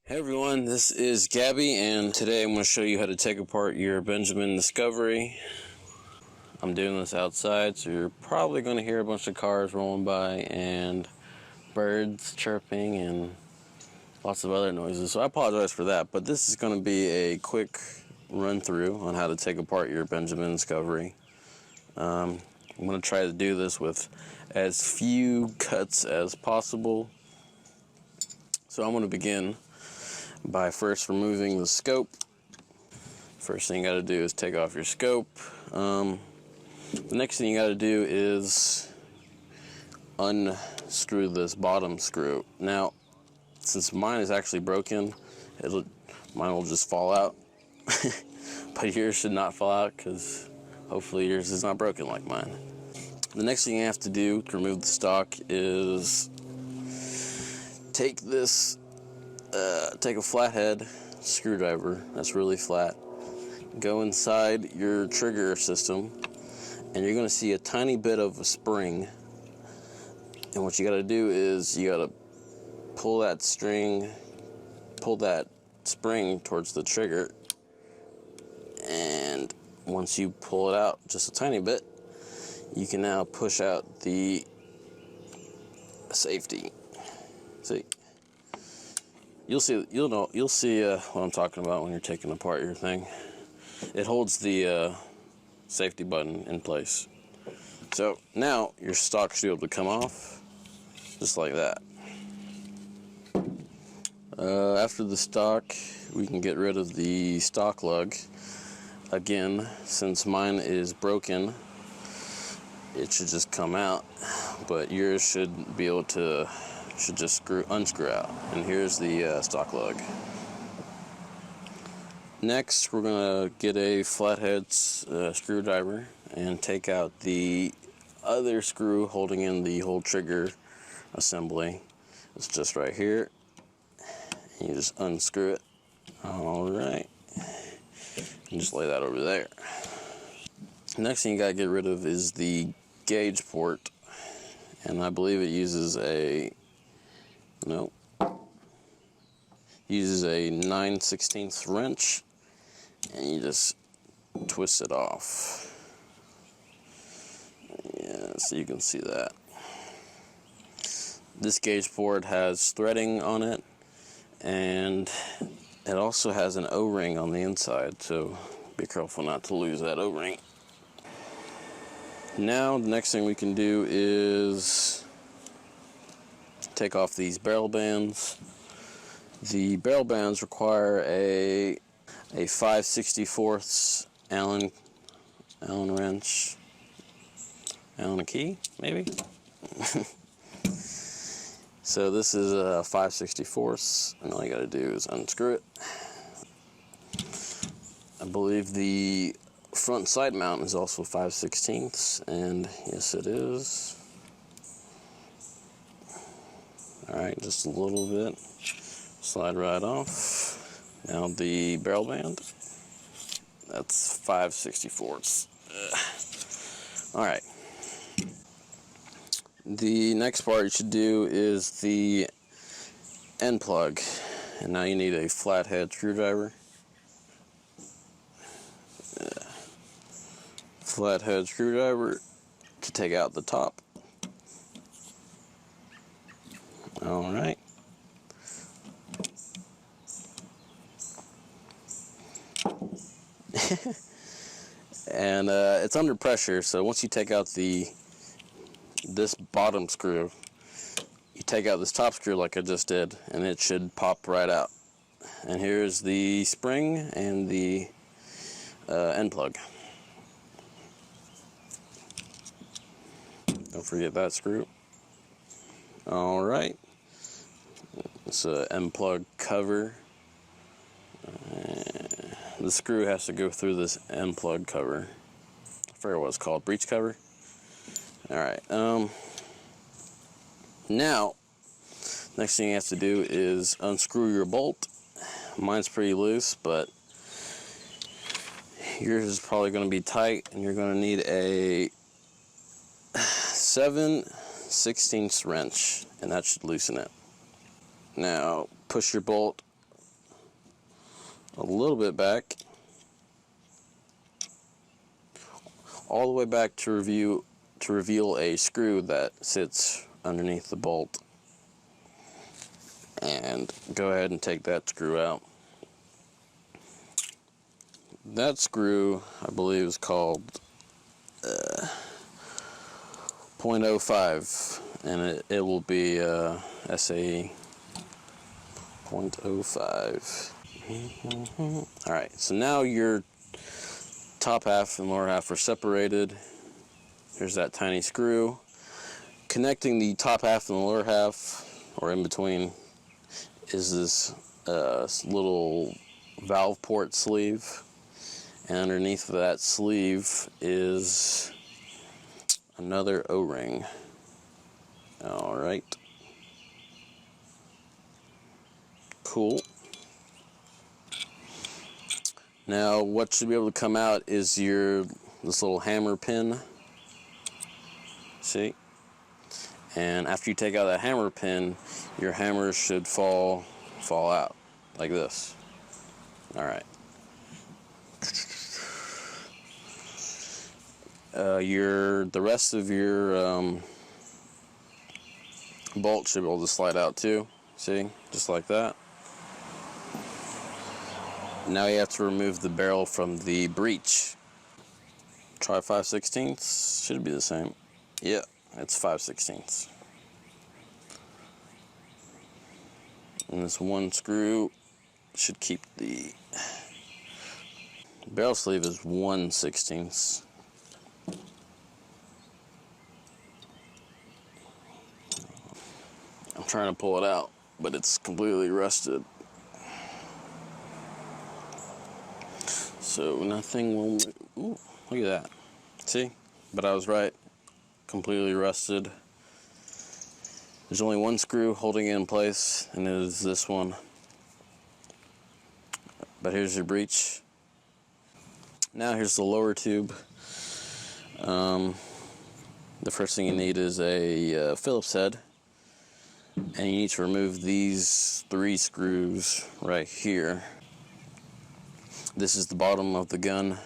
Hey everyone, this is Gabby, and today I'm going to show you how to take apart your Benjamin Discovery. I'm doing this outside, so you're probably going to hear a bunch of cars rolling by and birds chirping and lots of other noises, so I apologize for that, but this is going to be a quick run through on how to take apart your Benjamin Discovery. I'm going to try to do this with as few cuts as possible. So I'm going to begin by first removing the scope. First thing you got to do is take off your scope. The next thing you got to do is unscrew this bottom screw. Now, since mine is actually broken, mine will just fall out. But yours should not fall out because hopefully yours is not broken like mine. The next thing you have to do to remove the stock is take a flathead screwdriver that's really flat, go inside your trigger system, and you're going to see a tiny bit of a spring. And what you got to do is you got to pull that spring towards the trigger, and once you pull it out just a tiny bit, you can now push out the safety. See? You'll see what I'm talking about when you're taking apart your thing. It holds the safety button in place. So now your stock should be able to come off, just like that. After the stock, we can get rid of the stock lug. Again, since mine is broken, it should just come out, but yours should be able to. Should just unscrew out. And here's the stock lug. Next, we're going to get a flathead screwdriver and take out the other screw holding in the whole trigger assembly. It's just right here. And you just unscrew it. Alright. And just lay that over there. Next thing you got to get rid of is the gauge port. And I believe it uses a 9/16 wrench, and you just twist it off. Yeah, so you can see that. This gauge port has threading on it, and it also has an O-ring on the inside, so be careful not to lose that O-ring. Now, the next thing we can do is take off these barrel bands. The barrel bands require a 5/64 Allen wrench, Allen key, maybe. So this is a 5/64, and all you got to do is unscrew it. I believe the front side mount is also 5/16, and yes, it is. Alright, just a little bit. Slide right off. Now the barrel band. That's 5/64. Alright. The next part you should do is the end plug. And now you need a flathead screwdriver. Flathead screwdriver to take out the top. Alright. And it's under pressure, so once you take out this bottom screw, you take out this top screw like I just did, and it should pop right out. And here's the spring and the end plug. Don't forget that screw. Alright. It's an end plug cover. The screw has to go through this end plug cover. I forget what it's called. Breech cover. Alright. Now, next thing you have to do is unscrew your bolt. Mine's pretty loose, but yours is probably going to be tight, and you're going to need a 7/16 wrench, and that should loosen it. Now push your bolt a little bit back, all the way back to reveal a screw that sits underneath the bolt. And go ahead and take that screw out. That screw, I believe, is called 0.05, and it will be SAE 0.05. Alright, so now your top half and lower half are separated. Here's that tiny screw. Connecting the top half and the lower half, or in between, is this little valve port sleeve. And underneath that sleeve is another O-ring. Alright. Cool. Now what should be able to come out is this little hammer pin. See? And after you take out that hammer pin, your hammer should fall out like this. Alright. The rest of your bolt should be able to slide out too. See? Just like that. Now you have to remove the barrel from the breech. Try 5/16. Should be the same. Yeah, it's 5/16. And this one screw should keep the barrel sleeve is 1/16. I'm trying to pull it out, but it's completely rusted. So nothing will move. Ooh, look at that. See? But I was right. Completely rusted. There's only one screw holding it in place, and it is this one. But here's your breech. Now here's the lower tube. The first thing you need is a Phillips head. And you need to remove these 3 screws right here. This is the bottom of the gun.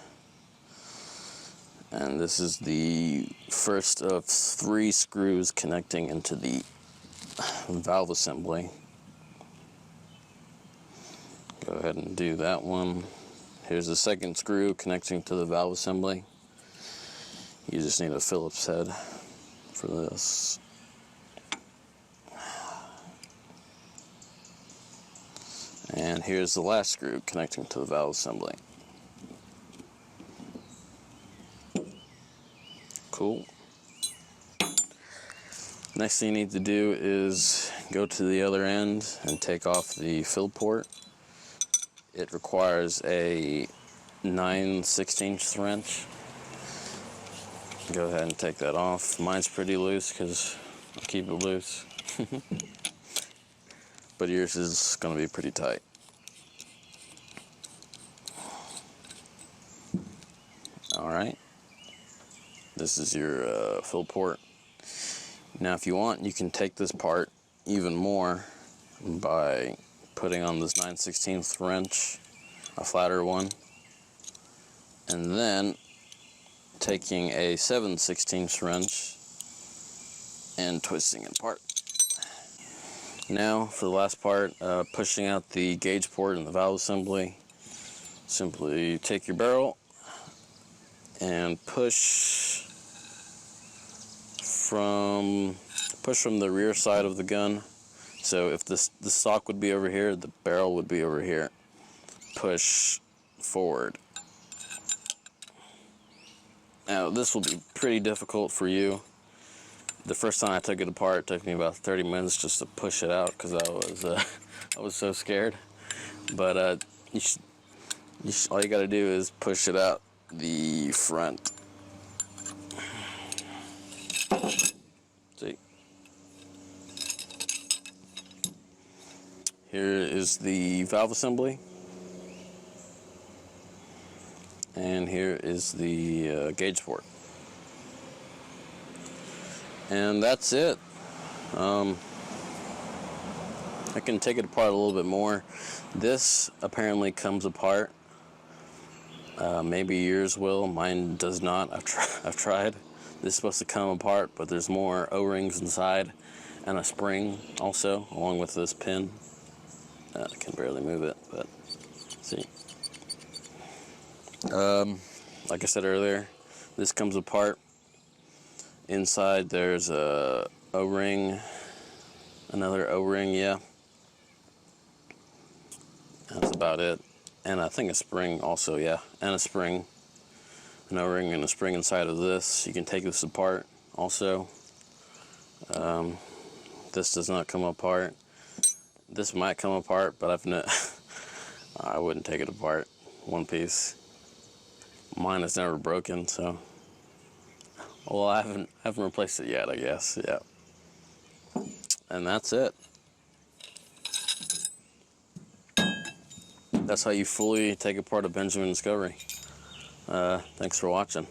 And this is the first of 3 screws connecting into the valve assembly. Go ahead and do that one. Here's the second screw connecting to the valve assembly. You just need a Phillips head for this. And here's the last screw connecting to the valve assembly. Cool. Next thing you need to do is go to the other end and take off the fill port. It requires a 9/16 wrench. Go ahead and take that off. Mine's pretty loose because I keep it loose. But yours is going to be pretty tight. Alright. This is your fill port. Now if you want, you can take this part even more by putting on this 9/16 wrench, a flatter one, and then taking a 7/16 wrench and twisting it apart. Now for the last part, pushing out the gauge port in the valve assembly. Simply take your barrel and push from the rear side of the gun. So if the stock would be over here, the barrel would be over here. Push forward. Now this will be pretty difficult for you. The first time I took it apart, it took me about 30 minutes just to push it out because I was so scared. But all you got to do is push it out the front. See? Here is the valve assembly. And here is the gauge port. And that's it. I can take it apart a little bit more. This apparently comes apart. Maybe yours will. Mine does not. I've tried. This is supposed to come apart, but there's more O-rings inside and a spring also, along with this pin. I can barely move it, but see. Like I said earlier, this comes apart. Inside there's a O-ring, another O-ring, yeah. That's about it. And I think a spring also, yeah. And a spring, an O-ring and a spring inside of this. You can take this apart also. This does not come apart. This might come apart, but I wouldn't take it apart one piece. Mine is never broken, so. Well, I haven't replaced it yet, I guess. Yeah. And that's it. That's how you fully take apart a Benjamin Discovery. Thanks for watching.